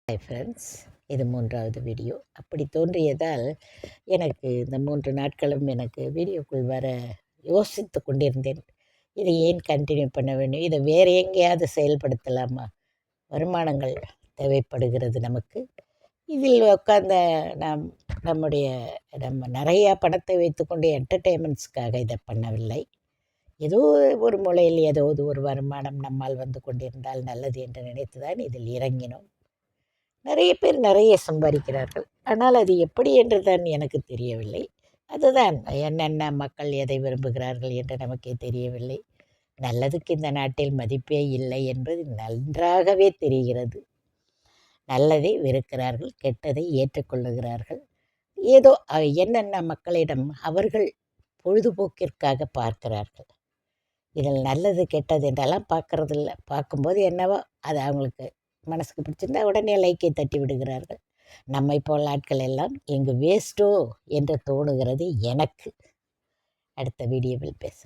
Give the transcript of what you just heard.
Hi friends, இது 3வது video. அப்படி தோன்றியதால் எனக்கு இந்த 3 நாட்களும் எனக்கு வீடியோக்குள் வர யோசித்து கொண்டிருந்தேன். இதை ஏன் கண்டினியூ பண்ண வேண்டும், இதை வேறு எங்கேயாவது செயல்படுத்தலாமா? வருமானங்கள் தேவைப்படுகிறது நமக்கு. இதில் உட்கார்ந்த நாம் நம்முடைய நம்ம நிறையா பணத்தை வைத்துக்கொண்டு என்டர்டெயின்மெண்ட்ஸ்க்காக இதை பண்ணவில்லை. ஏதோ ஒரு மூலையில் ஏதாவது ஒரு வருமானம் நம்மால் வந்து கொண்டிருந்தால் நல்லது என்று நினைத்து தான் இதில் இறங்கினோம். நிறைய பேர் நிறைய சம்பாதிக்கிறார்கள். ஆனால் அது எப்படி என்று தான் எனக்கு தெரியவில்லை. அதுதான் என்னென்ன மக்கள் எதை விரும்புகிறார்கள் என்று நமக்கே தெரியவில்லை. நல்லதுக்கு இந்த நாட்டில் மதிப்பே இல்லை என்பது நன்றாகவே தெரிகிறது. நல்லதை வெறுக்கிறார்கள், கெட்டதை ஏற்றுக்கொள்ளுகிறார்கள். ஏதோ என்னென்ன மக்களிடம் அவர்கள் பொழுதுபோக்கிற்காக பார்க்கிறார்கள். இதில் நல்லது கெட்டது என்றெல்லாம் பார்க்கறதில்ல. பார்க்கும்போது என்னவோ அது அவங்களுக்கு மனசுக்கு பிடிச்சிருந்தா உடனே லைக்கை தட்டி விடுகிறார்கள். நம்மை போல் ஆட்கள் எல்லாம் இங்கு வேஸ்ட்டோ என்று தோணுகிறது எனக்கு. அடுத்த வீடியோவில் பேசலாம்.